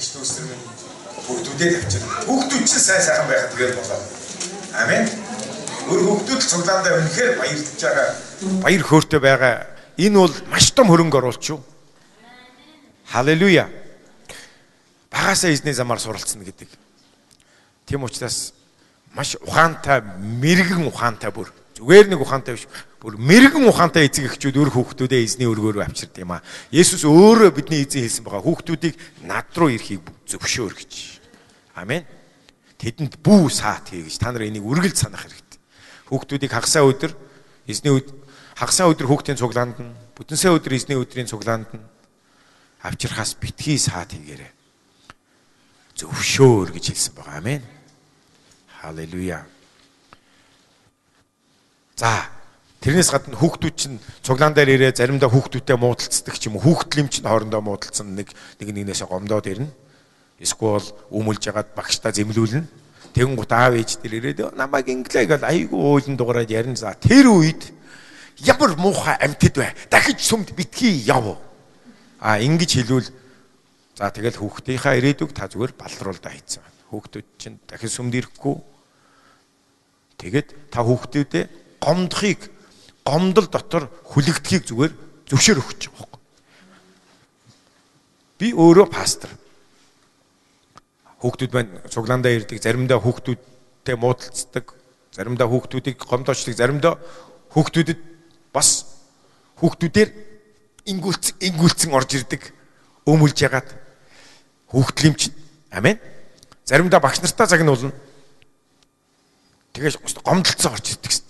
эгч дүүсэр минь хүүхдүүдээ авчир. Хүүхдүүд чинь сайхан байхад тэгэл болоо. Амен. Өөр хүүхдүүд цуглаандаа үнэхээр баярлж байгаа. Баяр хөөртэй байгаа. Энэ бол маш том хөрөнгө оруулалт шүү. Халелуя. Багасаа эзний замаар суралцсан гэдэг. Тийм учраас маш ухаантай, мэрэгэн ухаантай бүр зүгээр нэг ухаантай биш. Бүр мэрэгэн ухаантай эцэг эхчүүд өөр хүүхдүүдээ эзний өргөөрөө авчирд юм аа. Есүс өөрөө бидний эзэн хэлсэн байгаа. Хүүхдүүдийг над руу ирэхийг зөвшөөр гэж. Амен. Тэдэнд бүү саат хий гэж та нар энийг үргэлж санах хэрэгтэй. Хүүхдүүдийг хагасаа өдөр хүүхдийн цуглаанд нь, бүтэнсээ өдөр эзний өдрийн цуглаанд нь авчирхаас битгий саат хийгээрэй. Зөвшөөр гэж хэлсэн байгаа. Амен. Халелуя. За, тэрнээс гадна хүүхдүүд чинь цуглаан дээр ирээ заримдаа хүүхдүүдтэй муудалцдаг ч юм уу, хүүхдлэмч нь хоорондоо муудалцсан нэгнээс гомдоод ирнэ. Эсвэл өмөлж ягаад багштай зэмлүүлнэ. Тэгэн гут аав ээж дээр ирээд намайг инглээ гэл айгүй уйлан дугаараад ярина. За, тэр үед ямар муухай амьтад бай. Дахиж сүмд битгий яв. Ингэж хэлвэл за тэгэл хүүхдийнхаа ирээдүг та зүгээр балруулдаа хийцэн. Хүүхдүүд чинь дахин сүмд ирэхгүй. Тэгээд та хүүхдүүдэд гомдол дотор хүлэгдэхийг зүгээр зөвшөөр өгч байгаа юм. Би өөрөө пастор. Хүүхдүүд маань цуглаандаа ирдэг, заримдаа хүүхдүүдтэй муудалцдаг, заримдаа хүүхдүүдийг гомдоочдаг, заримдаа хүүхдүүдэд бас хүүхдүүдээр ингүүлцэн орж ирдэг, өмөлж ягаад хүүхдлэмч. Амен. Заримдаа багш нартаа загнуулна. Тэгээд гомдолцоо орж ирдэг гэсэн.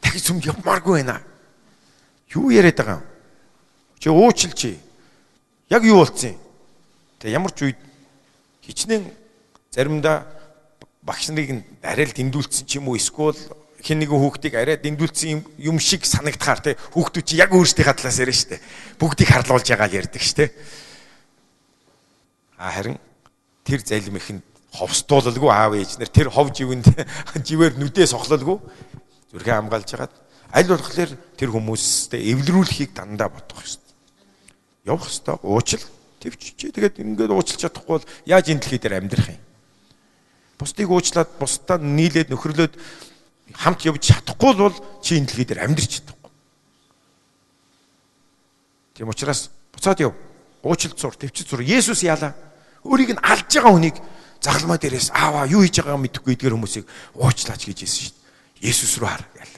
Дахиж сүмд явмааргүй байна. Юу яриад байгаа юм? Чи уучлчих. Яг юу болцсон юм? Тэг ямар ч үед хичнээн заримдаа багш нарыг арай л дэндүүлсэн ч юм уу, эсвэл хэн нэгэн хүүхдийг арай дэндүүлсэн юм шиг санагдахаар те хүүхдүүд чи яг өөрсдийнхээ талаас яриа штэ. Бүгдийг харлуулж байгаа л ярьдаг штэ. Харин тэр залим ихэнд ховстуулалгүй аав ээж нар тэр хов живэнд живээр нүдээ сохлолгүй зүрхээ хамгаалж хагаад аль болохоор тэр хүмүүстэй эвлэрүүлэхийг дандаа бодох ёстой. Явах ёстой. Уучил төвччээ. Тэгээд ингээд уучлах чадахгүй бол яаж энэ дэлхий дээр амьдрах юм? Бусдыг уучлаад бусдаа нийлээд нөхрлөөд хамт явж чадахгүй бол чи энэ дэлхий дээр амьдрч чадахгүй. Тийм учраас буцаад яв. Уучлалт сур, төвчл сур. Есүс яалаа. Өөрийг нь алж байгаа хүнийг загламаа дээрээс ааваа юу хийж байгаагаа мэдэхгүй эдгээр хүмүүсийг уучлаач гэж хэлсэн шүү дээ. Есүс рүү хар гэл.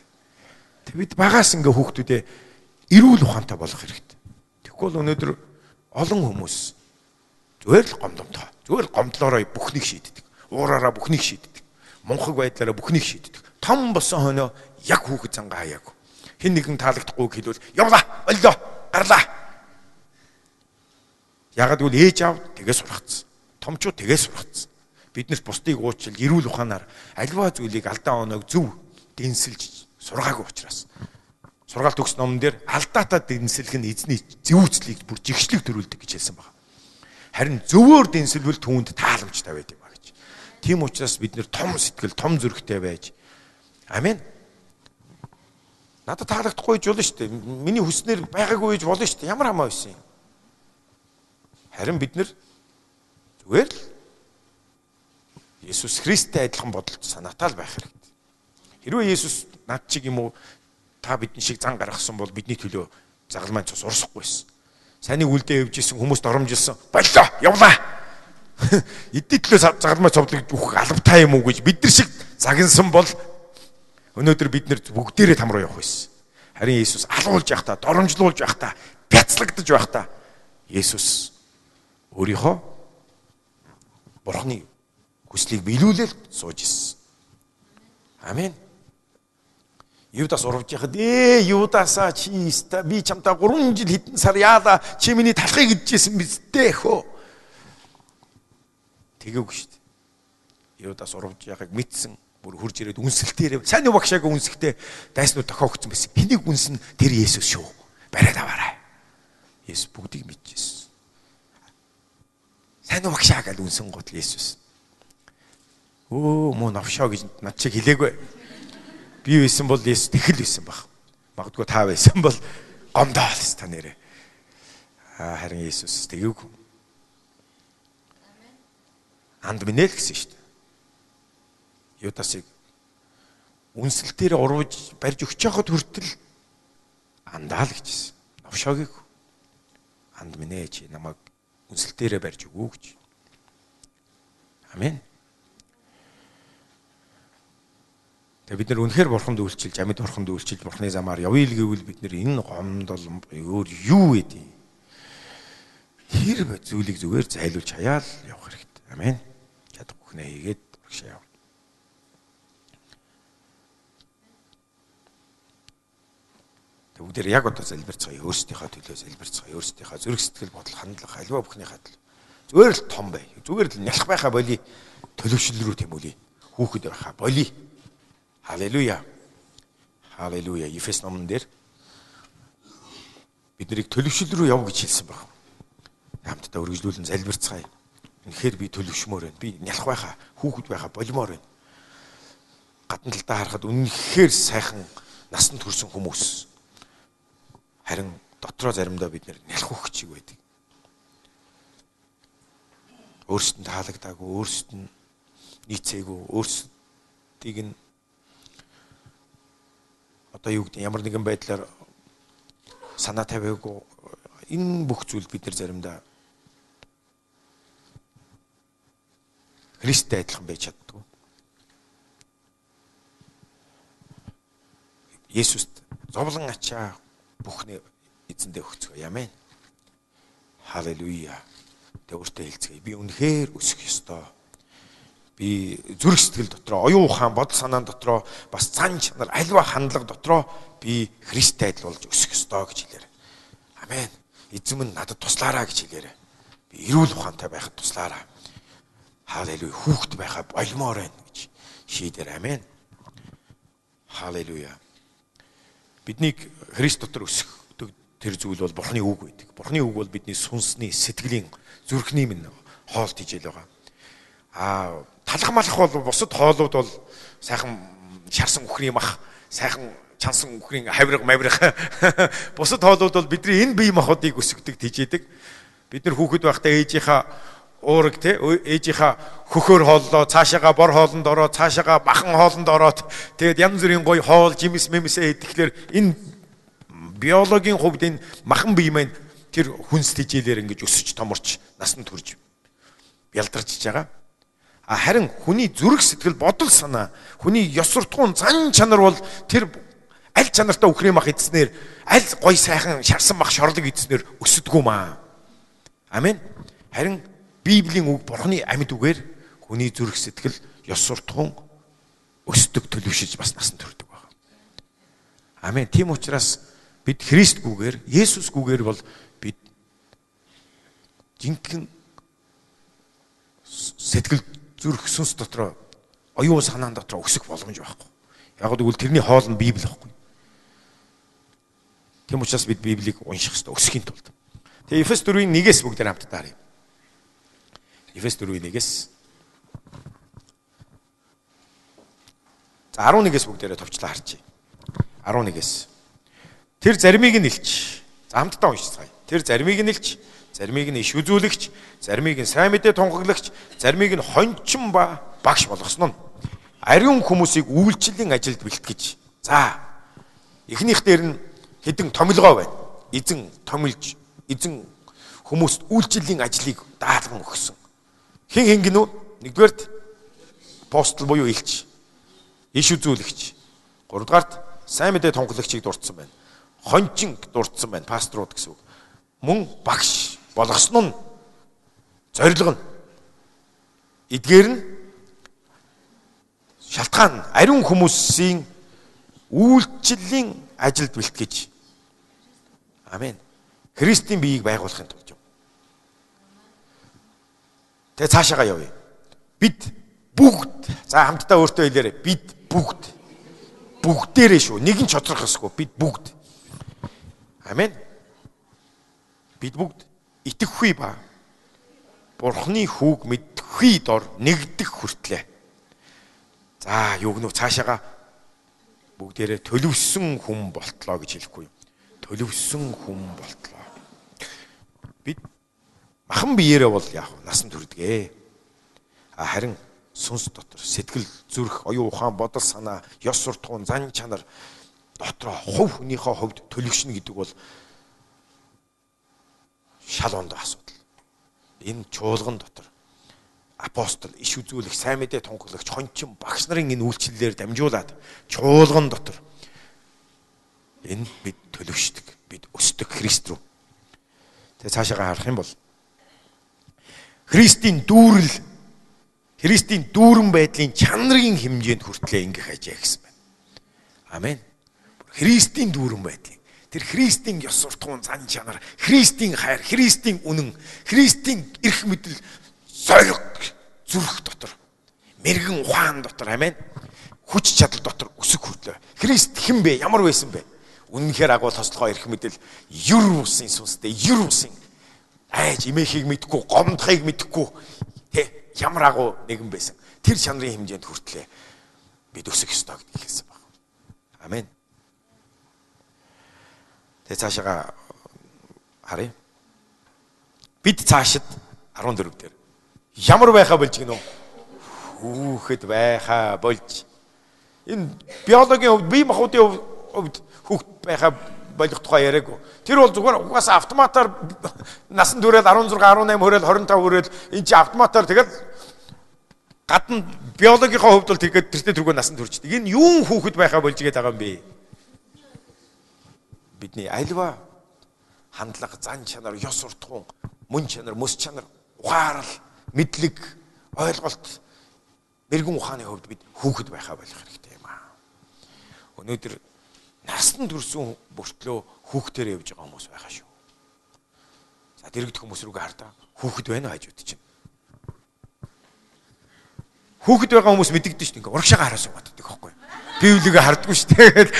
Тэг бид багаас ингээ хүүхдүүдээ эрүүл ухаантай болох хэрэгтэй. Тэгэхгүй бол өнөөдөр олон хүмүүс зүгээр л гомдомтоо. Зүгээр л гомдлоороо бүхнийг шийддэг. Уураараа бүхнийг шийддэг. Мунхаг байдлаараа бүхнийг шийддэг. Том босон хоноо яг хүүхэд зангаа хаяагүй. Хэн нэгэн таалагдахгүй хэлвэл явлаа, оллоо, гарлаа. Ягаад гэвэл ээж аав тэгээ сургацсан. Томчууд тэгээ сургацсан. Биднес бусдыг уучлал эрүүл ухаанаар альва зүйлийг алдаа оноог зөв дэнсэлж сургаагүй учраас. Сургаал төгс номон дээр алдаатаа дэнсэлэх нь эзний зөвүүцлийг бүр жигшлэг төрүүлдэг гэж хэлсэн байна. Харин зөвөөр дэнсэлвэл түүнд тааламжтай байд юм а гэж. Тийм учраас бид нэр том сэтгэл, том зүрхтэй байж. Амен. Надад таалагдахгүй ч болно шүү дээ. Миний хүснээр байгаагүй гэж болно шүү дээ. Ямар хамаа байсан юм. Харин бид нэр зүгээр л Есүс Христтэй адилхан бодолд санаатай л байх хэрэгтэй. Хэрвээ Есүс над чиг юм уу та бидний шиг зан гаргасан бол бидний төлөө загалмайн цус урсахгүйсэн. Санийг үлдээ явжсэн хүмүүст оромжилсан. Боллоо, явлаа. Эдний төлөө загалмайн цовдлог өгөх албатай юм уу гэж бид нар шиг загинсан бол өнөөдөр бид нар бүгдээрээ там руу явах байсан. Харин Есүс алуулж явахдаа, доромжлуулж явахдаа, бяцлагдаж явахдаа Есүс өөрийнхөө Бурхны хүслийг биелүүлэл сууж ирсэн. Амен. Юдас урвж яхад Юдасаа чи би чамтай 3 жил хэдэн сар яалаа чи миний талхыг идчихсэн биз дээ хөө. Тэгээгүй шүү дээ. Юдас урвж яхаг мэдсэн бүр хурж ирээд үнсэлтээр сайн уу багшааг үнсэхдээ дайснууд тохиогдсон байсан. Хэнийг үнсэн тэр Есүс шүү. Бариад аваарай. Есүс бүгдийг мэдчихсэн. Сайн уу багшаа гэж үнсэн гот Есүс. Мөн навшаа гэж над чиг хэлээгүй. Би байсан бол Есүс тэхэл байсан баг. Магадгүй та байсан бол гомдоол та нэрээ. Харин Есүс тэгээгүй. Анд минь л гэсэн шүү дээ. Юдасыг үнсэлтээр урууж барьж өгч яхад хүртэл андаа л гэжсэн. Новшоогийг анд минь чи намайг үнсэлтээрээ барьж өгөө гэж. Амен. Тэгээ бид нар үнэхээр бурханд үйлчилж, амьд бурханд үйлчилж, бурханы замаар явъя л гэвэл бид нар энэ гомдол өөр юу гэдэг. Тэр зүйлийг зүгээр зайлуулж хаяал явах хэрэгтэй. Амен. Чадахгүй хнэ хийгээд урагшаа яв. Бүгдээр яг одоо залбирцгаая, өөрсдийнхөө төлөө залбирцгаая, өөрсдийнхөө зүрх сэтгэл бодол хандлага аливаа бүхнийхээ төлөө. Зүгээр л том бай. Зүгээр л нялх байхаа болий, төлөвшил рүү тэмүүлээ. Хүүхэд байхаа болий. Халелуя. Халелуя. Ефес номон дээр бид нарыг төлөвшил рүү яв гэж хэлсэн байна. Хамтдаа үргэлжлүүлэн залбирцгаая. Үнэхээр би төлөвшмөр байна. Би нялх байхаа, хүүхэд байхаа болимоор байна. Гадна талдаа харахад үнэхээр сайхан насанд хүрсэн хүмүүс. Харин дотроо заримдаа бид нялх хөвчиг байдаг. Өөрсдөнд таалагдаагүй, өөрсдөд нь нийцээгүй, өөрсдийг нь одоо юу гэдэг ямар нэгэн байдлаар санаа тавиагүй энэ бүх зүйл бид нар заримдаа Христтэй адилхан байж чаддгүй. Есүст зовлон ачаа бүхнээ эзэндээ өгцгөө. Амен. Халелуя. Тэ өөртөө хэлцгээе. Би үнэхээр өсөх ёстой. Би зүрх сэтгэл дотроо, оюун ухаан, бодол санаан дотроо, бас цан чанар, альва хандлага дотроо би Христтэй адил болж өсөх ёстой гэж хэлээрэй. Амен. Эзэм нь надад туслаарай гэж хэлээрэй. Би эрүүл ухаантай байхад туслаарай. Халелуя. Хүүхэд байхаа болмоор байна гэж шийдээр. Амен. Халелуя. Биднийг Христ дотор өсгөх тэр зүйл бол Бурхны үг байдаг. Бурхны үг бол бидний сүнсний, сэтгэлийн, зүрхний минь хоолт хижээл байгаа. Талах малах бол бусад хоолууд бол сайхан шарсан үхрийн мах, сайхан чансан үхрийн хавирга мавирх. Бусад хоолууд бол бидний энэ бие махбодыг өсгдөг, тижээдэг. Бид нар хүүхэд байхдаа ээжийнхаа уураг те ээжийнхаа хөхөр хооллоо, цаашаага бор хоолнд ороо, цаашаага бахан хоолнд ороод тэгээд янз бүрийн гоё хоол, жимс мэмсээ идэхлээр энэ биологийн хувьд энэ махан бие маань тэр хүнс тижээлэр ингэж өсөж томорч насанд хүрж ялдарч байгаа. Харин хүний зүрх сэтгэл бодол санаа, хүний ёс суртахуун зан чанар бол тэр аль чанартай үхрийн мах эдснээр аль гоё сайхан шарсан мах шорлог эдснээр өсдөггүй маа. Амен. Харин Библийн үг Бурхны амьд үгээр хүний зүрх сэтгэл ёс суртахуун өсдөг, төлөвшөж бас насанд хүрдэг байна. Амен. Тийм учраас бид Христгүйгээр, Есүсгүйгээр бол бид жинхэнэ сэтгэл зүрх сүнс дотроо, оюун санаан дотроо өсөх боломж байхгүй. Яг гэвэл тэрний хоол нь Библи байхгүй. Тийм учраас бид Библийг унших хэрэгтэй өсөхийн тулд. Тэгээ Эфес 4:1-ээс бүгдээр хамтдаа харъя. Эфес 4:1-ээс 11-ээс бүгдээрээ товчлаа харчи. 11-ээс. Тэр заримыг нь илч. За хамтдаа уншицгаая. Тэр заримыг нь илч, заримыг нь иш үзүүлэгч, заримыг нь сайн мэдээ тунхаглагч, заримыг нь хончин ба багш болгосон нь ариун хүмүүсийг үйлчлэлийн ажилд бэлтгэж. За. Эхнийх дээр нь хэдэн томилгоо байна. Эзэн томилж, эзэн хүмүүст үйлчлэлийн ажлыг даалган өгсөн. Хин гинүү? Нэгдүгээрт апостол буюу элч, иш үзүүлэгч. Гуравдугаарт сайн мэдээ тунхаглагчийг дурдсан байна. Хончин дурдсан байна, пасторууд гэсэн үг. Мөн багш болгосон нь зорилго нь эдгээр нь шалтгаан нь ариун хүмүүсийн үйлчлэлийн ажилд бэлтгэж. Амен. Христийн биеийг байгуулахын тулд юм. Тэгээ цаашаага явъя. Бид бүгд, за хамтдаа өөртөө хэлээрэй. Бид бүгдээрээ шүү. Нэг нь чоцрох ёсгүй. Бид бүгд. Амен. Бид бүгд итгэхгүй ба Бурхны хүүг мэдхгүй дор нэгдэх хүртлээ. За юу гэнэ цаашаага бүгдээрээ төлөвсөн хүн болтлоо гэж хэлэхгүй. Төлөвсөн хүн болтлоо. Бид махан биеэрээ бол яг насанд хүрдэгэ. Харин сүнс дотор сэтгэл, зүрх, оюун ухаан, бодол, санаа, ёс суртахуун, зан чанар дотроо хувь хүнийхээ хувьд төлөвшнө гэдэг бол шал ондоо асуудал. Энэ чуулган дотор апостол, иш үзүүлэх, сайн мэдээ тунхаглагч, хончин, багш нарын энэ үйлчлэлээр дамжуулаад чуулган дотор энэ бид төлөвшдөг, бид өсдөг Христ рүү. Тэгээ цаашаа харах юм бол Христийн дүүрэн байдлын чанарын хэмжээнд хүртлээ ингэх ажээ гэсэн байна. Амен. Христийн дүүрэн байдлын тэр Христийн ёс суртахуун, зан чанар, Христийн хайр, Христийн үнэн, Христийн эрх мэдэл, зориг, зүрх дотор, мэрэгэн ухаан дотор, амен. Хүч чадал дотор өсөх хүртлээ. Христ хэн бэ? Ямар байсан бэ? Үнэнхээр агуул тослогоо эрх мэдэл, юр усын сүнстэй, юр усын айж имэхийг мэдхгүй, гомдохыг мэдхгүй ямар агуу нэгэн байсан. Тэр чанарын хэмжээнд хүртлээ бид өсөх ёстой гэдгийг хэлсэн байна. Амен. Тэгээ цаашаа харъя. Бид цаашид 14 дээр ямар байхаа болж гинөө? Хүүхэд байхаа болж. Энэ биологийн хувьд, бие махбодын хувьд хүүхэд байхаа болох тухай яриаггүй. Тэр бол зүгээр угаасаа автоматар насан туршид 16, 18 хүрээл 25 хүрээл энэ чи автоматар тэгэл гадна биологийн хувьд бол тэгээд тэртээ түргөө насан туршдаг. Энэ юун хүүхэд байхаа болж игээд байгаа юм бэ? Бидний альва хандлага, зан чанар, ёс суртахуун, мөн чанар, мэс чанар, ухаарал, мэдлэг, ойлголт, мэрэгэн ухааны хувьд бид хүүхэд байхаа болох хэрэгтэй юм аа. Өнөөдөр насан туршсан бүртлөө хүүхдээр явж байгаа хүмүүс байгаа шүү. За дэрэгдэх хүмүүс рүүгээ хардаа. Хүүхэд байна уу хажууд чинь? Хүүхэд байгаа хүмүүс мэддэгдэн шүү дээ. Ингээ урагшаага хараас угааддаг байхгүй юу? Библигээ хардггүй шүү дээ.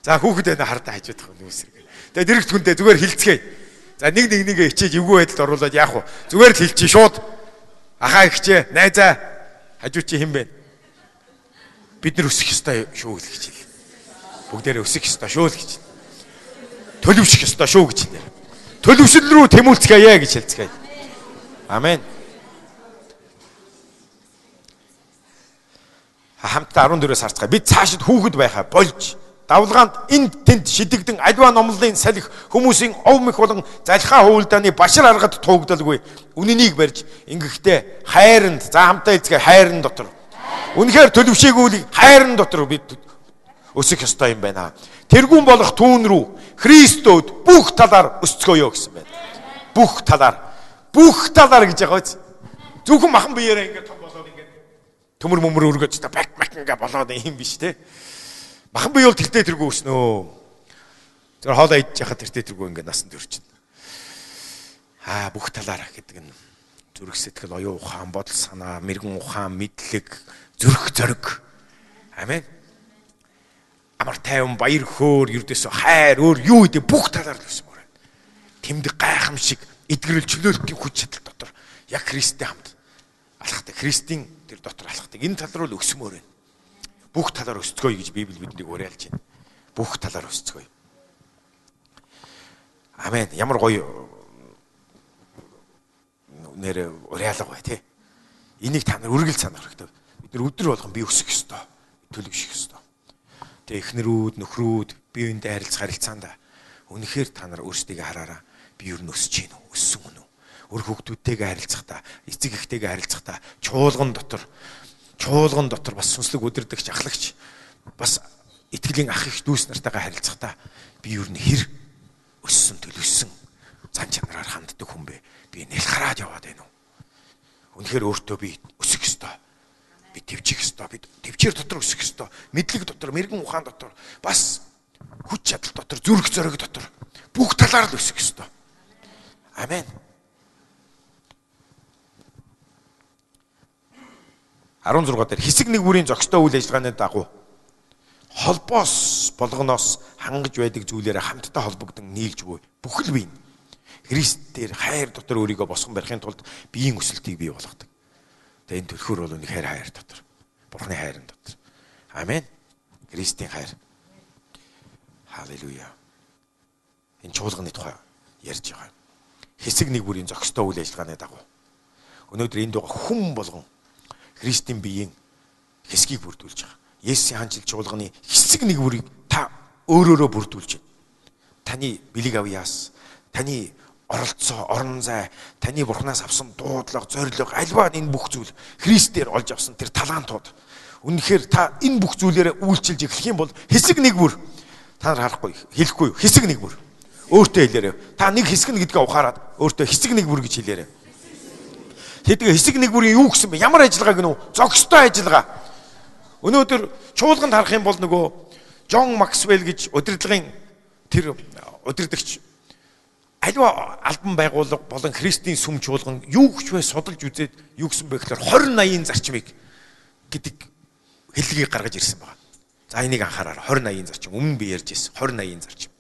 За хүүхэд байна хардаа хажууд хүмүүс рүү. Тэгээ дэрэгдэх хүндээ зүгээр хилцгээе. За нэгээ хичээж эвгүй байдалд оруулаад яах вэ? Зүгээр л хилцээ шууд. Ахаа ихчээ, найзаа хажууд чи хэн бэ? Бид нар өсөх ёстой шүү гэж хэлээ. Бүгдээрээ өсөх ёстой шүү л гэж. Төлөвшөх ёстой шүү гэж хэлээ. Төлөвшөл рүү тэмүүлцгээе гэж хэлцгээе. Амен. Хамтдаа 14-өөс харцгаая. Бид цаашид хүүхэд байхаа болж давлгаанд энд тэнд шидэгдэн альва номлолын салхи хүмүүсийн ов мэх болон залхаа хөвөлдааны башир аргад туугдалгүй үнэнийг барьж ингэхдээ хайранд за хамтдаа хэлцгээе хайрын дотор үнэхээр төлөвшөөгүйг хайрын дотор бид өсөх ёстой юм байна. Тэргүүн болох түүн рүү Христөд бүх талаар өсцгөөё гэсэн байна. Бүх талаар гэж байгаа биз. Зөвхөн махан биеэрээ ингээд том болоод ингээд төмөр мөмөр өргөж та бак ингээд болоод юм биш те. Махан бие бол тэртээ тэргүй өснөө. Тэр хоолоо идж яхад тэртээ тэргүй ингээд насан төрчихнө. Бүх талаар гэдэг нь зүрх сэтгэл, оюун ухаан, бодол санаа, мэрэгэн ухаан, мэдлэг, зүрх зориг. Амен. Амар тайван, баяр хөөр, ердөөсөө хайр, өөр юу гэдэг бүх талаар л өсмөр байна. Тэмдэг гайхамшиг, эдгэрэл чөлөөлтийн хүч чадал дотор яг Христтэй хамт алхахдаг. Христийн тэр дотор алхахдаг. Энэ тал руу л өсмөр байна. Бүх талаар өсцгөөе гэж Библи биднийг уриалж байна. Бүх талаар өсцгөөе. Амен. Ямар гоё нэр уриалга бай тээ. Энийг та нар үргэлж санах хэрэгтэй. Бид нар өдөр болгон бие өсөх ёстой. Төлөвшөх ёстой. Тэгээ эхнэрүүд, нөхрүүд биеиндээ харилцах харилцаанд үнэхээр та нар өөрсдийгөө хараараа би юу өсөж гин үү? Өссөн үнэ үү? Өөр хүүхдүүдтэйгээ харилцахдаа, эцэг эхтэйгээ харилцахдаа чуулган дотор бас сүнслэг удирдагч, ахлагч бас итгэлийн ах их дүүс нартайгаа харилцахдаа би юу хэр өссөн, төлөвсөн зан чанараар ханддаг хүн бэ? Би нэлхараад яваад байна уу? Үнэхээр өөртөө би өсөх ёстой. Би төвчих ёстой. Би төвчээр дотор өсөх ёстой. Мэдлэг дотор, мэрэгэн ухаан дотор, бас хүч чадал дотор, зүрх зориг дотор бүх талаар л өсөх ёстой. Амен. 16 дээр хэсэг нэг бүрийн зохистой үйл ажиллагааны дагуу холбоос болгоноос хангаж байдаг зүйлээрээ хамтдаа холбогдсон нийлж буй бүхэл бие Христээр хайр дотор өөрийгөө босгон барихын тулд биеийн өсөлтийг бий болгодог. Тэгээ энэ төлхөр бол үнэхээр хайр дотор. Бурхны хайрын дотор. Амен. Христийн хайр. Халелуя. Энэ чуулганы тухай ярьж байгаа. хэсэг нэг бүрийн зохистой үйл ажиллагааны дагуу өнөөдөр энд байгаа хүн болгон Христийн биеийн хэсгийг бүрдүүлж байгаа. Есүсийн хаанчил чуулганы хэсэг нэг бүрийг та өөрөөрөө бүрдүүлж байна. Таны бэлэг авьяас, таны оролцоо, орон зай, таны Бурханаас авсан дуудлага, зорилго, альва энэ бүх зүйл Христээр олж авсан тэр талантууд. Үнэхээр та энэ бүх зүйлээрээ үйлчилж эхлэх юм бол хэсэг нэг бүр та нар харахгүй, хэлэхгүй юу? Хэсэг нэг бүр. Өөртөө хэлээрэй. Та нэг хэсэг нь гэдгээ ухаарад өөртөө хэсэг нэг бүр гэж хэлээрэй. Тэдгээр хэсэг нэг бүрийн юу гэсэн бэ? Ямар ажиллагаа гэнэ үү? Зохистой ажиллагаа. Өнөөдөр чуулганд харах юм бол нөгөө Джон Максвелл гэж удирдлагын тэр удирдагч аливаа албан байгууллага болон Христийн сүм чуулган юу гэж вэ судалж үзээд юу гэсэн бэ гэхээр 20-80 зарчмыг гэдэг хэллэгийг гаргаж ирсэн байна. За энийг анхаараа 20-80 зарчим өмнө би ярьж ирсэн 20-80 зарчим.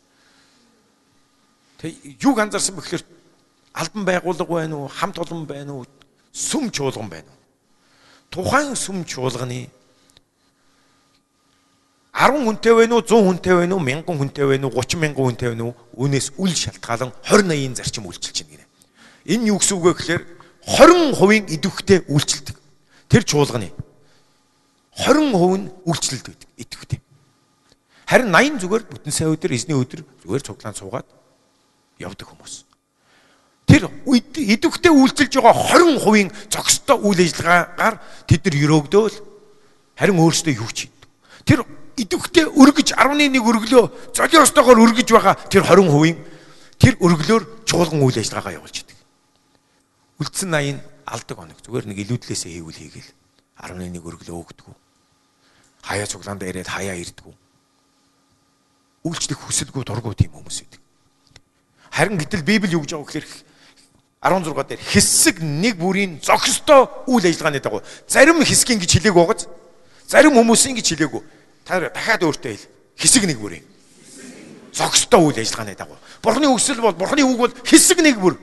Тэг юуг анзаарсан бэ гэхээр албан байгууллага байна уу, хамт олон байна уу, сүм чуулган байна уу? Тухайн сүм чуулганы 10 хүнтэй байна уу, 100 хүнтэй байна уу, 1000 хүнтэй байна уу, 30 мянган хүнтэй байна уу? Үүнээс үл шалтгаалan 20-80 зарчим үйлчилж байна гинэ. Энэ юу гэсэн үг вэ гэхээр 20% идэвхтэй үйлчилдэг. Тэр чуулганы 20% нь үйлчлэлд идэвхтэй. Харин 80 зүгээр бүтэн сая өдөр, эзний өдөр зүгээр цуглаан суугаад явдаг хүмүүс. Тэр идэвхтэй үйлчилж байгаа 20% зохистой үйл ажиллагаагаар тэд нар өрөөгдөөл харин өөрсдөө юу ч хийдэг. Тэр идэвхтэй өргөж 11 өргөлөө золиостойгоор өргөж байгаа тэр 20% тэр өргөлөөр чуулган үйл ажиллагаагаа явуулж идэг. Үлдсэн 80 алдаг оног зүгээр нэг илүүдлээсээ хийвэл хийгээл 11 өргөлөө өгдөг. Хаяа цуглаандаа ирээд хаяа ирдэг. Үйлчлэх хүсэлгүй дургуй тийм хүмүүс байдаг. Харин гэтэл Библи юу гэж байгаа гэхээр 16 дээр хэсэг нэг бүрийн зохистой үйл ажиллагааны дагуу зарим хэсгийн гэж хэлээг байгааз зарим хүмүүсийн гэж хэлээгүй. Та дахиад өөртөө хэл. Хэсэг нэг бүрийн зохистой үйл ажиллагааны дагуу. Бурхны хүсэл бол Бурхны үг бол хэсэг нэг бүр.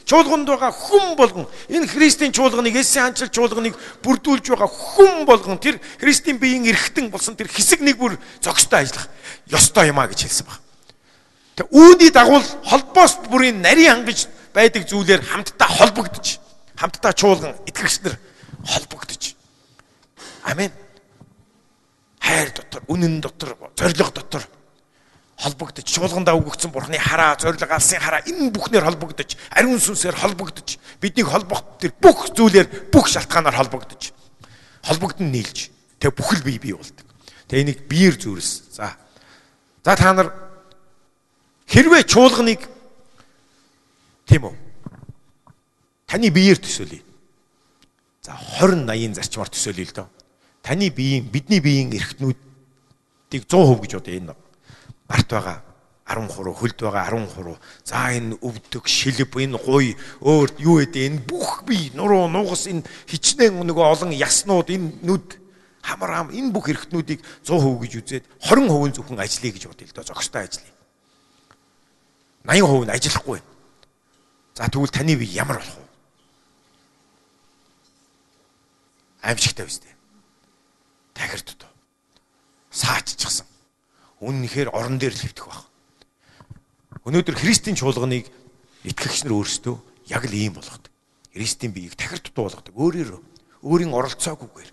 Чуулганд байгаа хүн болгон энэ Христийн чуулганыг, Есүсийн хаанчил чуулганыг бүрдүүлж байгаа хүн болгон тэр Христийн биеийн эрхтэн болсон тэр хэсэг нэг бүр зохистой ажиллах ёстой юм а гэж хэлсэн баг. Тэг үүний дагуу холбоос бүрийн нарийн хангаж байдаг зүйлээр хамтдаа холбогдож, хамтдаа чуулган итгэгч нар холбогдож. Амен. Хайр дотор, үнэн дотор, зориг дотор холбогдож, чуулгандаа өгөгдсөн Бурхны хараа, зориг алсын хараа энэ бүхнээр холбогдож, ариун сүнсээр холбогдож, биднийг холбох тэр бүх зүйлээр, бүх шалтгаанаар холбогдож, холбогдсон нийлж, тэг бүхэл бие бий болдог. Тэг энийг биеэр зүрс. За та нар хэрвээ чуулганыг тийм үү? Таны биеэр төсөөлье. За 20-80 зарчмаар төсөөлье л доо. Таны биеийн, бидний биеийн эрхтнүүдийг 100% гэж одоо энэ барт байгаа 10%, хөлд байгаа 10%. За энэ өвдөг, шилб, энэ гуй, өөр юу гэдэг энэ бүх бие, нуруу, нугас энэ хичнээн нөгөө олон яснууд, энэ нүд, хамар ам энэ бүх эрхтнүүдийг 100% гэж үзээд 20% зөвхөн ажиллая гэж бодъё л доо. Зохистой ажиллая. 80% нь ажиллахгүй байна. За тэгвэл таны бие ямар болох вэ? Аимшигтай биз дээ. Тахирд доо. Сааччихсан. Үнэнхээр орон дээр л хэвдэх баг. Өнөөдөр Христийн чуулганыг итгэгч нар өөрсдөө яг л ийм болгодог. Христийн биеийг тахирд дуу болгодог. Өөрийн оролцоогүйгээр,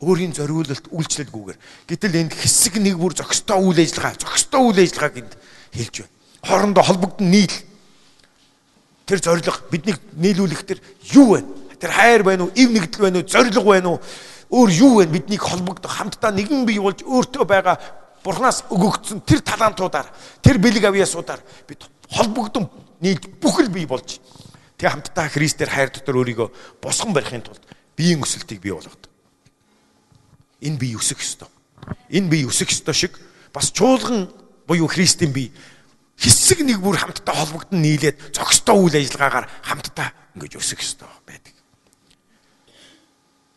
өөрийн зориулалт үйлчлэлгүйгээр. Гэтэл энд хэсэг нэг бүр зохистой үйл ажиллагааг энд хэлж байна. Хоорондоо холбогдсон нийл. Тэр зориг биднийг нийлүүлэх тэр юу вэ? Тэр хайр байна уу? Ив нэгдэл байна уу? Зориг байна уу? Өөр юу вэ? Биднийг холбогдох хамтдаа нэгэн бий болж өөртөө байгаа Бурханаас өгөгдсөн тэр талантуудаар, тэр бэлэг авьяасуудаар бид холбогдсон нийлж бүхэл бий болж тэг хамтдаа Христээр хайр дотор өөрийгөө босгон барихын тулд биеийн өсөлтийг бий болгодог. Энэ бие өсөх ёстой. Энэ бие өсөх ёстой шиг бас чуулган буюу Христийн бие хэсэг нэг бүр хамтдаа холбогдсон нийлээд зохистой үйл ажиллагаагаар хамтдаа ингэж өсөх ёстой байдаг.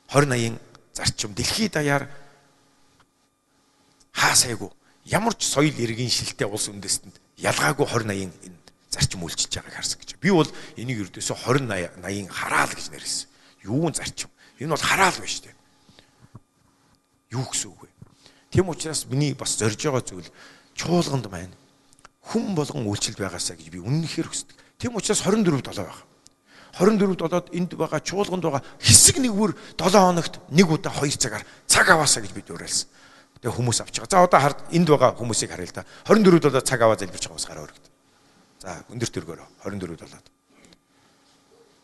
20-80 зарчим дэлхийд даяар хаасайгүй ямар ч соёл иргэн шилтэй улс үндэстэнд ялгаагүй 20-80 энэ зарчим үйлчилж байгааг харсан гэж. Би бол энийг ердөөсөө 20-80 хараал гэж нэрлэсэн. Юу зарчим? Энэ бол хараал байна шүү дээ. Юу гэсэн үг вэ? Тийм учраас миний бас зорж байгаа зүйл чуулганд маань хүн болгон үйлчилж байгаасаа гэж би үнэнхээр хүсдэг. Тийм учраас 24/7 байна. 24/7-д энд байгаа чуулганд байгаа хэсэг нэгвэр 7 хоногт нэг удаа 2 цагаар цаг аваасаа гэж бид уриалсан. Тэгээ хүмүүс авч байгаа. За одоо энд байгаа хүмүүсийг харъя л да. 24/7 цаг аваа залбирч байгаа хүмүүс гараа өргөд. За өндөр төргөөрөө 24/7-д.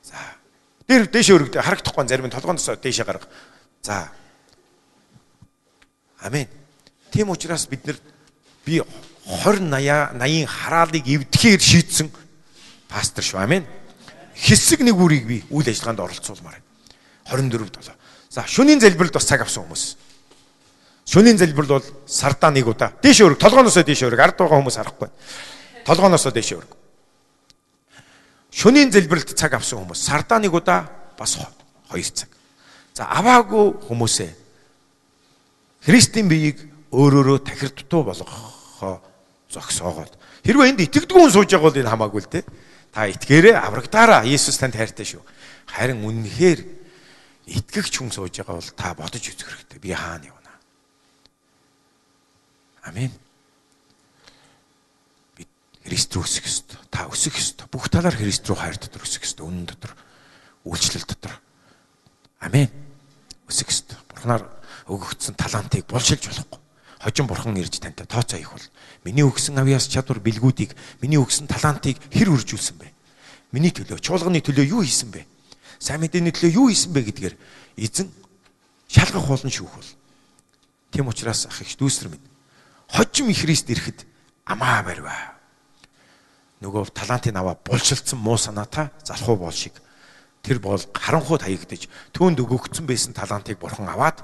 За дээр дээшээ өргөдөө харагдахгүй зарим нь толгооноос дээшээ гарга. За. Амен. Тийм учраас бид би 20-80 хараалыг эвдэхээр шийдсэн пастор шүү. Амен. Хэсэг нэг үрийг би үйл ажиллагаанд оролцуулмаар байна. 24/7. За шөнийн залбиралд бас цаг авсан хүмүүс. Шөнийн залбирал бол сардаа нэг удаа. Дээшээ өрг, толгооноосоо дээшээ өрг. Ард байгаа хүмүүс харахгүй. Толгооноосоо дээшээ өрг. Шөнийн залбиралд цаг авсан хүмүүс сардаа нэг удаа бас 2 цаг. За аваагүй хүмүүсээ Христийн биеийг өөрөөрөө тахир дутуу болгохоо зогсоогоод. Хэрвээ энд итгэдэггүй хүн сууж байгаа бол энэ хамаагүй л дээ. Та итгээрээ аврагдаараа. Иесус танд хайртай шүү. Харин үнэхээр итгэгч хүн сууж байгаа бол та бодож үзэх хэрэгтэй. Би хаана явна? Амен. Би Христ рүү өсөх ёстой. Та өсөх ёстой. Бүх талаар Христ рүү хайр дотор өсөх ёстой. Үнэн дотор, үйлчлэл дотор. Амен. Өсөх ёстой. Бурханаар өгөгдсөн талантыг булшилж болохгүй. Хожим бурхан ирж тантай тооцоо хийх бол миний өгсөн авьяас чадвар бэлгүүдийг, миний өгсөн талантыг хэр үржүүлсэн бэ? Миний төлөө, чуулганы төлөө юу хийсэн бэ? Сайн мэдээний төлөө юу хийсэн бэ гэдгээр эзэн шалгах болно шүүх бол. Тийм учраас ах их дүүсэр минь. Хожим их Христ ирэхэд амаа барьваа. Нөгөө талантыг аваа булшилцсан муу санаатай залхуу боол шиг. Тэр боол харанхуй таягдаж түүнд өгөгдсөн байсан талантыг бурхан аваад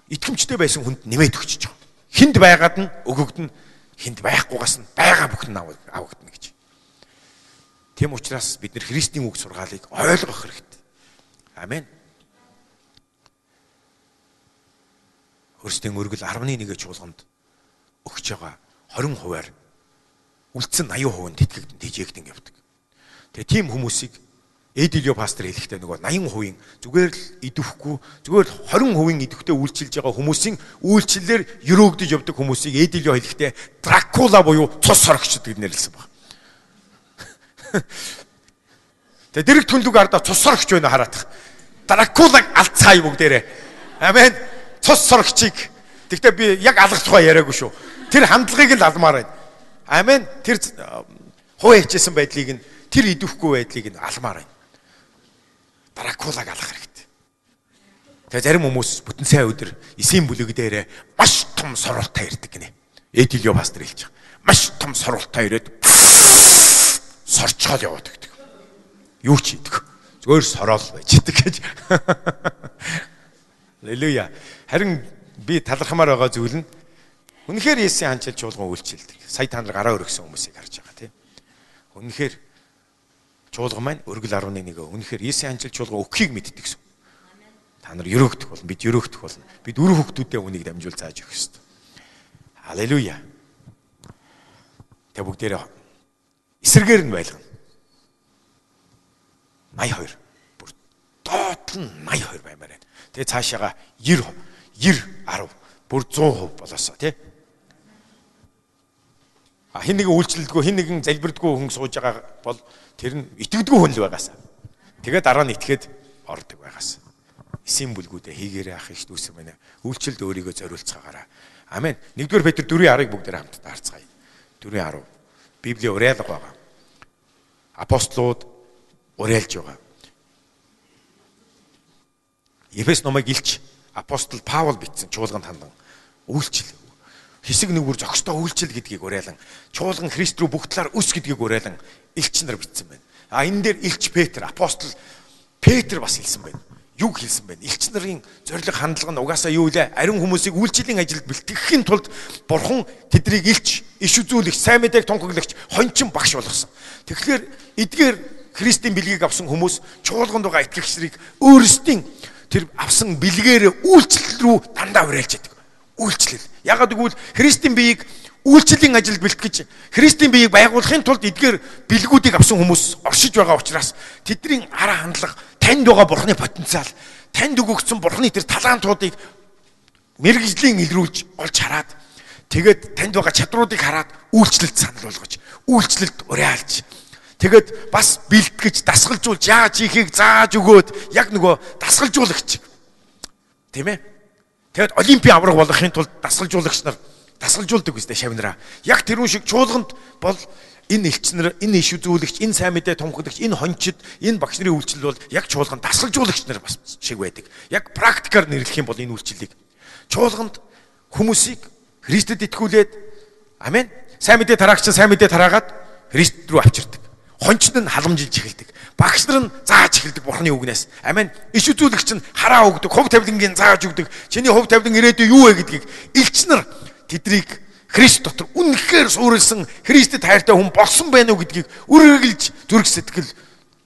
итгэмжтэй байсан хүнд нэмээд өгчөж байгаа. Хинд байгаад нь өгөгдөн, хинд байхгүйгаас нь байгаа бүхэн нь авагдана гэж. Тийм учраас бид нэр Христийн үг сургаалыг ойлгох хэрэгтэй. Амен. Христийн өргөл 11 чуулганд өгч байгаа 20%-аар үлдсэн 80% тэтгэгдэн тэжээгдэн явдаг. Тэгээ тийм хүмүүсийг Эдилио пастор хэлэхдээ нөгөө 80% зүгээр л идэвхгүй, зүгээр л 20% идэвхтэй үйлчилж байгаа хүмүүсийн үйлчлэлээр өрөөгдөж явдаг хүмүүсийг Эдилио хэлэхдээ Дракула буюу цус сорогчд гэж нэрлсэн баг. Тэгээ дэрэг түнлэг ардаа цус сорогч байна хараадах. Дракулаг алцгаая бүгдээрээ. Амен. Цус сорогчийг. Тэгтээ би яг алгацгаа яриаггүй шүү. Тэр хандлагыг л алмаар байна. Амен. Тэр хуу хийжсэн байдлыг нь, тэр идэвхгүй байдлыг нь алмаар байна. Дракулаг алах хэрэгтэй. Тэгээ зарим хүмүүс бүтэн сайн өдөр эсийн бүлэг дээрээ маш том соролтоо ирдэг гинэ. Эдилио пастор хэлж байгаа. Маш том соролтоо ирээд сорчгол яваад өгдөг. Юу ч хийдэг. Зүгээр сороол байж идэг гэж. Халелуя. Харин би талархмаар байгаа зүйл нь үнэхээр Есүсийн ханчил чуулган үйлчилдэг. Сая та нар гараа өргөсөн хүмүүсийг харж байгаа тийм. Үнэхээр чуулган маань өргөл 11 үнэхээр Есүсийн ханчил чуулган өгөхийг мэддэг гэсэн. Та нар өрөөгдөх болно, бид өрөөгдөх болно. Бид үр хөвгтүүдээ үнийг дамжуул зааж өгөх ёстой. Халелуя. Тэ бүгдээрээ эсрэгээр нь байлгана. 82. Бүр доод нь 82 баймаар байна. Тэгээ цаашаага 90, 10, бүр 100% болоосоо тий. Хин нэгэн үйлчлэлдэггүй, хин нэгэн залбирдаггүй хүн сууж байгаа бол тэр нь итгэдэггүй хүн л байгаасаа. Тэгээ дараа нь итгээд ордог байгаасаа. Эсийн бүлгүүдээ хийгээрээ ах их дүүсэр байна. Үйлчлэлд өөрийгөө зориулцгаагаараа. Амен. 1-р Петр 4:10-ыг бүгдээр хамтдаа харцгаая. 4:10. Библийн уриалга байгаа. Апостолууд уриалж байгаа. Ефес номыг илч апостол Паул бичсэн чуулганд хандан үйлчлэл. Хэсэг нэгүр зохистой үйлчлэл гэдгийг уриалan чуулган Христ рүү бүх талаар өс гэдгийг уриалan элч нар бичсэн байна. Энэ дээр элч Петр, апостол Петр бас хэлсэн байна. Юу хэлсэн байна? Элч нарын зориг хандлага нь угаасаа юу вэ? Ариун хүмүүсийг үйлчлэлийн ажилд бэлтгэхийн тулд Бурхан тэднийг элч, иш үзүүлэгч, сайн мэдээг тунхаглагч, хончин багш болгосон. Тэгэхээр эдгээр Христийн бэлгийг авсан хүмүүс чуулганд байгаа итгэгчдийг өөрсдийн тэр авсан бэлгээр үйлчлэл рүү дандаа уриалж яадаг. Үйлчлэл. Ягаад гэвэл Христийн биеийг үйлчлэлийн ажилд бэлтгэж, Христийн биеийг байгуулахын тулд эдгээр бэлгүүдийг авсан хүмүүс оршиж байгаа учраас тэдний араа хандлага, танд байгаа Бурханы потенциал, танд өгөгдсөн Бурханы тэр талантуудыг мэрэгжлийн илрүүлж олж хараад, тэгээд танд байгаа чадруудыг хараад үйлчлэлд санал болгож, үйлчлэлд уриалж, Тэгээд бас бэлтгэж дасгалжуулж яаж хийхийг зааж өгөөд яг нөгөө дасгалжуулагч. Тийм ээ. Тэгээд олимпийн авраг болохын тулд дасгалжуулагч нар дасгалжуулдаг үстэй шавнараа. Яг тэрүүн шиг чуулганд бол энэ элчнэр, энэ иш үзүүлэгч, энэ сайн мэдээ тунхаглагч, энэ хончид, энэ багш нарын үйлчлэл бол яг чуулганд дасгалжуулагч нар бас шиг байдаг. Яг практикаар нэрлэх юм бол энэ үйлчлэлийг чуулганд хүмүүсийг Христэд итгүүлээд амен. Сайн мэдээ тараагч сайн мэдээ тараагаад Христ рүү авчирдаг. Хончид нь халамжилж эхэлдэг. Багш нар нь зааж эхэлдэг Бурхны үгнээс. Амен. Иш үзүүлэгч нь хараа өгдөг, хөв тавилангийн зааж өгдөг. Чиний хөв тавилан ирээдүй юу вэ гэдгийг элч нар тэднийг Христ дотор үнэхээр суурилсан Христэд хайртай хүн болсон байна уу гэдгийг үргэлж зүрх сэтгэл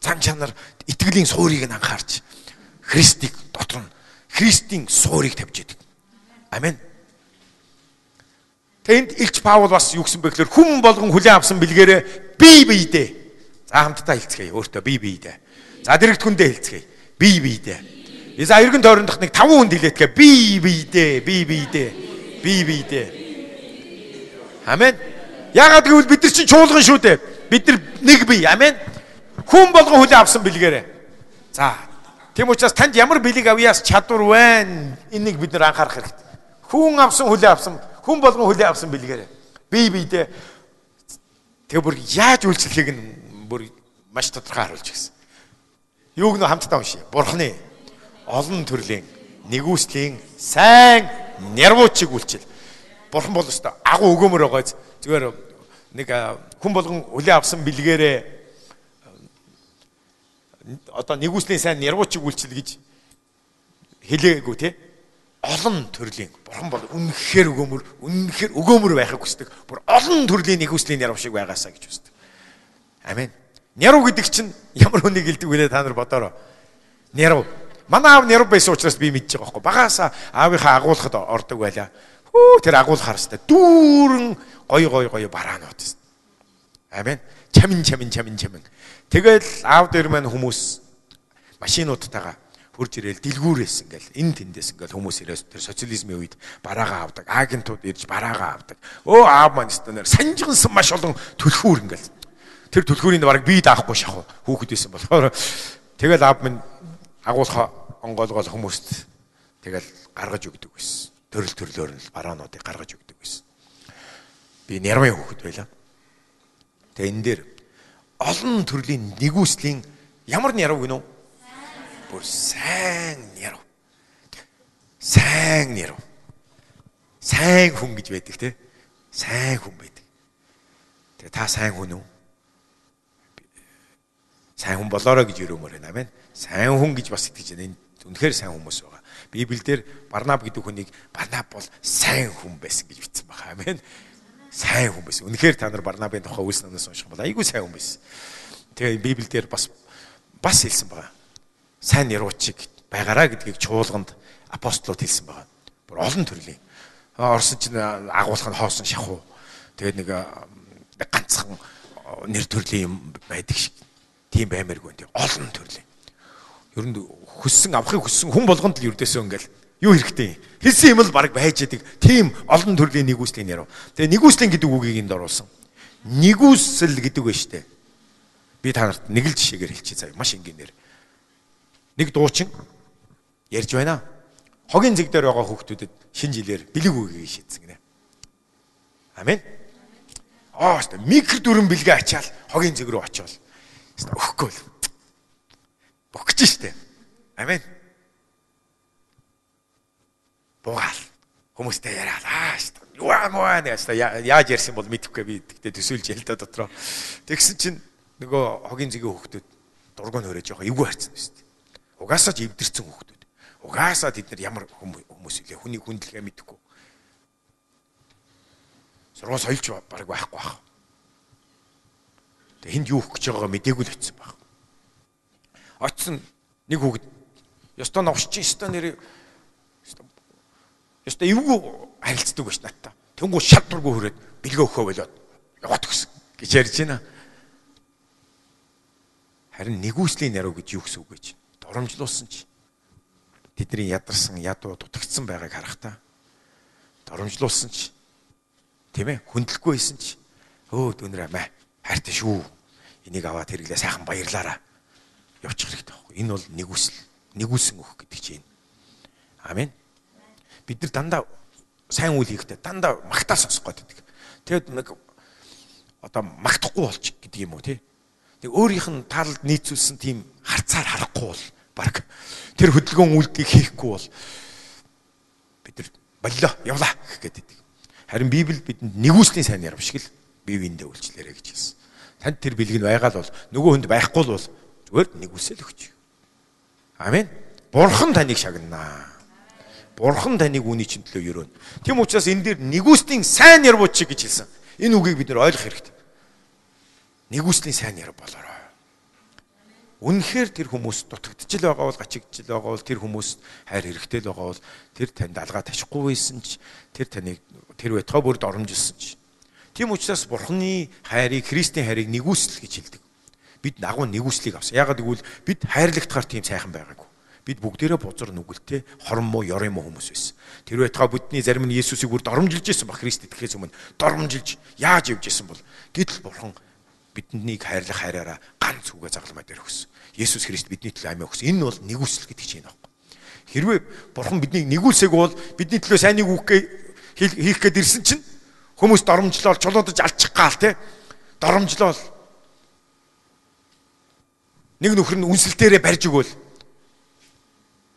зан чанар итгэлийн суурийг нь анхаарч Христийг дотор нь Христийн суурийг тавьж идэг. Амен. Тэнд Илч Паул бас юу гэсэн бэ гэхээр хүн болгон хүлээн авсан бэлгээрээ бие биедээ. За хамтдаа хэлцгээе өөртөө бие биедээ. За дэрэгдэхүндээ хэлцгээе. Бие биедээ. За эргэн тойрондох нэг 5 хүнд хэлээдгээ бие биедээ, бие биедээ, бие биедээ. Амен. Яагаад гэвэл бид нар чинь чуулган шүү дээ. Бид нар нэг бие. Амен. Хүн болгон хүлээн авсан бэлгээрээ. За тийм учраас танд ямар бэлэг авьяас чадвар байна? Энийг бид нар анхаарах хэрэгтэй. Хүн авсан хүлээн авсан, хүн болгон хүлээн авсан бэлгээрээ. Бие биедээ. Тэгээ бүр яаж үйлчлэхийг нь бүр маш тодорхой харуулж гисэн. Юуг нөө хамтдаа уншия. Бурхны олон төрлийн нэгүслийн сайн нервуучиг үйлчил. Бурхан бол өстой агуу өгөөмөр байгаа. Зүгээр нэг хүн болгон хүлээн авсан бэлгээрээ одоо нэгүслийн сайн нервуучиг үйлчил гэж хэлээгүй тий. Олон төрлийн Бурхан бол үнэхээр өгөөмөр байхыг хүсдэг. Бүр олон төрлийн нэгүслийн нерв шиг байгаасаа гэж хүсдэг. Амен. Нерв гэдэг чинь ямар хүнийг хэлдэг вэ та нар бодоорой. Нерв. Манай аав нерв байсан учраас би мэдж байгаа байхгүй. Багаасаа аавынхаа агуулхад ордог байлаа. Хөө тэр агуулхаар хэвээр дүүрэн гоё бараанууд. Амен. Чамин. Тэгэл аав дээр маань хүмүүс машинуудтайгаа хурж ирээл дэлгүүрээс ингээл энэ тэндээс ингээл хүмүүс ирээс тэр социализмын үед бараагаа авдаг, агентууд ирж бараагаа авдаг. Өө аав маань станаар санжигнсан маш олон түлхүүр ингээл. Тэр түлхүүрийн бараг бие даахгүй шахав хүүхэд байсан болохоор тэгэл аав минь агуулхаа онгоолгоол хүмүүст тэгэл гаргаж өгдөг байсан. Төрлөөр нь бараануудыг гаргаж өгдөг байсан. Би нэрмын хүүхэд байлаа. Тэгээ энэ дээр олон төрлийн нэгүслийн ямар нэрв гинөө? Бүр сайн нэрв. Сайн нэрв. Сайн хүн гэж байдаг те. Сайн хүн байдаг. Тэгээ та сайн хүн үү? Сайн хүн болоорой гэж өрөөмөр байна. Амен. Сайн хүн гэж бас итгэж байна. Энэ үнэхээр сайн хүмүүс байгаа. Библиэлд Барнаб гэдэг хүнийг Барнаб бол сайн хүн байсан гэж бичсэн байна. Амен. Сайн хүн байсан. Үнэхээр та нар Барнабын тухай Үлс номноос унших бол айгүй сайн хүн байсан. Тэгээ Библиэлд бас хэлсэн байна. Сайн нэрвчиг байгаараа гэдгийг чуулганд апостолууд хэлсэн байна. Бүр олон төрлийн. Орсон чинь агуулгын хоосон шахуу. Тэгээд нэг ганцхан нэр төрлийн юм байдаг шиг. Тийм баймааргүй энэ олон төрлийн. Ер нь авахыг хүссэн хүн болгонд л ердөөсөө ингээл юу хэрэгтэй. Хэлсэн юм л баг байж идэг. Тийм олон төрлийн нэгүслийн нэрв. Тэгээ нэгүслийн гэдэг үгийг энд оруулсан. Нэгүсэл гэдэг вэ штэ. Би та нарт нэг л жишээгээр хэлчихье заяа. Маш энгийн нэр. Нэг дуучин ярьж байна. Хогийн зэг дээр байгаа хүүхдүүдэд шинэ жилээр бэлэг үгийг шийдсэн гинэ. Амен. Штэ микро дүрэн бэлгээ ачаал хогийн зэг рүү очивол. Штэ өгөхгүй л. Богч штэ. Амен. Буугаал. Хүмүүстэй яриад штэ. Юу амаа нэ штэ яаж ярьсан бол мэдэхгүй би тэгтээ төсөөлж ял та дотроо. Тэгсэн чинь нөгөө хогийн зэгийн хүүхдүүд дургуун хөрөөж байгаа эвгүй харцсан штэ. Угаасаа ч эвдэрсэн хүүхдүүд. Угаасаа тэд нар ямар хүмүүс илээ хүний хүндлэгээ мэдэхгүй. Сургууль соёлж баг байхгүй байх. Тэг энд юу өгөх гэж байгаагаа мдээгүй л очсон баг. Очсон нэг хүүхэд ёстой новшч ёстой нэр ёстой эвгүй харилцдаг байж надтай. Тэнгүү шат дургу хөрөөд бэлгээ өгөхөө болоод яваад өгсөн гэж ярьж байна. Харин нэгүслийн нэрв гэж юу гэсэн үг вэ? Доромжлуулсан чи тэдний ядарсан ядуу дутагдсан байгааг харахтаа доромжлуулсан чи тийм ээ хүндлэхгүй байсан чи өө дөнөр амаа хайртай шүү энийг аваад хэрэглээ сайхан баярлаараа явчих хэрэгтэй байхгүй. Энэ бол нэгүсэн өгөх гэдэг чинь. Амен. Бид нар дандаа сайн үйл хийхдээ дандаа магтаал сонсох гэдэг. Тэгэд нэг одоо магтахгүй болчих гэдэг юм уу тий. Тэг өөрийнх нь таалд нийцүүлсэн тийм харцаар харахгүй бол баг тэр хөдөлгөөн үйлдэлийг хийхгүй бол бид нар боллоо явлаа гэх гэдэг. Харин Библи бидэнд нэгүслийн сайн ярав шиг л бие биендээ үйлчлээрэй гэж хэлсэн. Танд тэр бэлэг нь байгаа л бол нөгөө хүнд байхгүй бол зүгээр нэгүсэл өгч. Амен. Бурхан таныг шагнана. Бурхан таныг үүний чинь төлөө өрөөнө. Тийм учраас энэ дээр нэгүслийн сайн ярвууч гэж хэлсэн. Энэ үгийг бид нар ойлгох хэрэгтэй. Нэгүслийн сайн ярв болоорой. Үнэхээр тэр хүмүүс дутагдчихл байгаа бол гачигдчихл байгаа бол тэр хүмүүс хайр хэрэгтэй л байгаа бол тэр танд алгаа ташихгүй байсан ч тэр таныг тэр байтугай бүрд оромжилсан ч. Тийм учраас Бурханы хайрыг, Христийн хайрыг нэгүсэл гэж хэлдэг. Бид агуу нэгүслийг авсан. Яагаад гэвэл бид хайрлагдахаар тийм сайхан байгаагүй. Бид бүгдээрээ бузар нүгэлтэй хорон муу ёрын муу хүмүүс байсан. Тэр байтугай бидний зарим нь Есүсийг бүрд оромжилж байсан ба Христ итгэхээс өмнө доромжилж яаж явж байсан бол гэтэл Бурхан биднийг хайрлах хайраараа ганц үгээ загламаа дээр өгсөн. Есүс Христ бидний төлөө амиа өгсөн. Энэ бол нэгүсэл гэдэг чинь аахгүй. Хэрвээ Бурхан биднийг нэгүүлсээг бол бидний төлөө сайныг хийх гээд ирсэн чинь хүмүүс доромжлол чулуудаж алчих гал те. Доромжлол нэг нөхөр нь үнсэлтээрээ барьж өгөөл.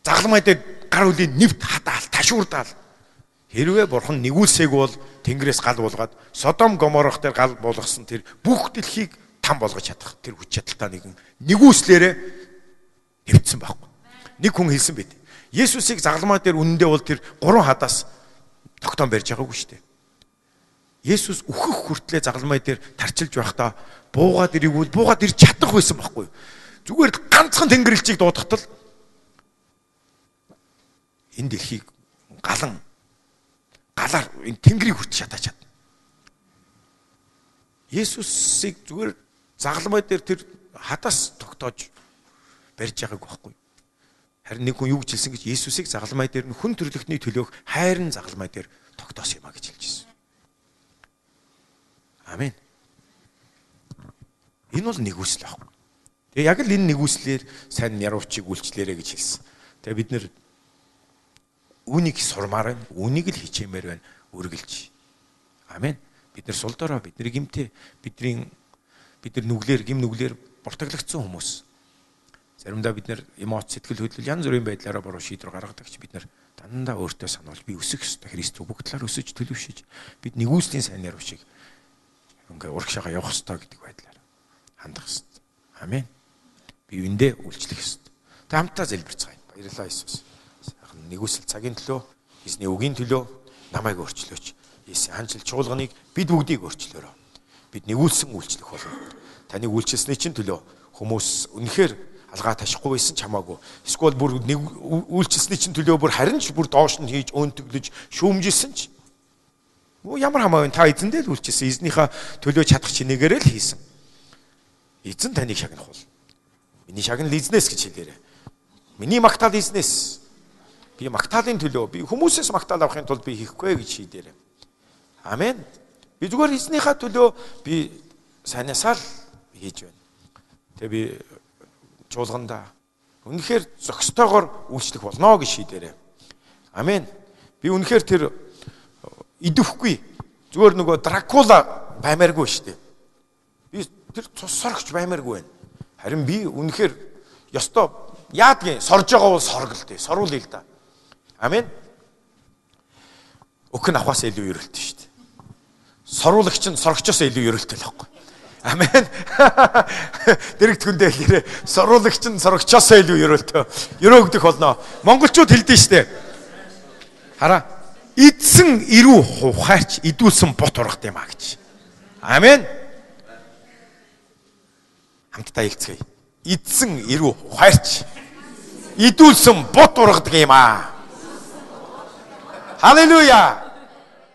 Загламаа дээр гар үлийн нэвт хадаал, ташуурдаал. Хэрвээ Бурхан нэгүүлсээг бол Тэнгэрээс гал булгаад Содом Гоморох дээр гал болгосон тэр бүх дэлхийг там болгож чадах тэр хүч чадалтай нэгэн нэгүүлслээрээ хэвдсэн байхгүй. Нэг хүн хэлсэн байт. Есүсийг загламаа дээр үнэндээ бол тэр 3 хадаас тогтоон барьж байгаагүй шүү дээ. Есүс үхэх хүртлээр загламаа дээр тарчилж байхдаа буугаад ирээгүй буугаад ирж чадах байсан байхгүй. Зүгээр ганцхан Тэнгэрлэгчийг дуудахтал энэ дэлхийг галаар энэ Тэнгэрийг хүртэж чадаач чадна. Есүсийг зүгээр загламаа дээр тэр хадаас тогтоож барьж байгаагүй байхгүй. Харин нэг хүн юу гэж хэлсэн гэж Есүсийг загламаа дээр нь хүн төрлөختний төлөөх хайрын загламаа дээр тогтоосон юм а гэж хэлж ирсэн. Амен. Энэ бол нэгүсэл аахгүй. Тэгээ яг л энэ нэгүслэр сайн яруучийг үйлчлээрэй гэж хэлсэн. Тэгээ бид нэр үүнийг сурмаар байна. Үүнийг л хичээмээр байна. Үргэлж. Амен. Бид нар сул дорой, бидний гимтэй, бид нар нүглэр, гим нүглэр буртаглагдсан хүмүүс. Заримдаа бид нар эмоц, сэтгэл хөдлөл янз бүрийн байдлаараа буруу шийдвэр гаргадаг ч бид нар дандаа өөртөө сануулж би өсөх ёстой. Христ рүү бүх талаар өсөж төлөвшөж бид нэгүслийн сайн яруу шиг ингээ урагшаага явах ёстой гэдэг байдлаар хандах ёстой. Амен. Би үндэ үйлчлэх ёстой. Та хамтдаа залбирцгаая. Баярлалаа Иесус. Нэгүсэл цагийн төлөө, эзний үгийн төлөө намайг өөрчлөөч. Есүс анчил чуулганыг бид бүгдийг өөрчлөөрэй. Бид нэгүүлсэн үйлчлэх болно. Таныг үйлчилсэний чинь төлөө хүмүүс үнэхээр алгаа ташихгүй байсан ч хамаагүй. Эсвэл бүр үйлчилсэний чинь төлөө бүр харин ч бүр доош нь хийж өөнтөглөж шүүмжилсэн ч ямар хамаагүй та эзэндээ л үйлчилсэн. Эзнийхээ төлөө чадах чинээгээр л хийсэн. Эзэн таныг шагнах бол. Миний шагнал эзнээс гэж хэлээрэй. Миний магтаал эзнээс. Би магтаалын төлөө би хүмүүсээс магтаал авахын тулд би хийхгүй гэж шийдээрэй. Амен. Би зүгээр эзнийхээ төлөө би сайнасаа л хийж байна. Тэгээ би чуулгандаа үнэхээр зохистойгоор үйлчлэх болно гэж шийдээрэй. Амен. Би үнэхээр тэр идэвхгүй зүгээр нөгөө Дракула баймааргүй шүү дээ. Би тэр цус соргч баймааргүй байна. Харин би үнэхээр ёстой яадгийн сорж байгаа бол сорголтой. Соруулъя л да. Амен. Өхөн авахаас илүү ерөлтэй шүү дээ. Соруулагч нь сорогчоос илүү ерөлтэй л байхгүй. Амен. Дэрэгт хүндээ хэлээрээ соруулагч нь сорогчоос илүү ерөлтэй. Ерөөгдөх болно. Монголчууд хэлдэг шүү дээ. Хараа. Идсэн ирүү хувхайч идүүлсэн бот ургах юм а гэж. Амен. Хамтдаа хэлцгээе. Идсэн ирүү хувхайч идүүлсэн бот ургадаг юм а. Халелуя.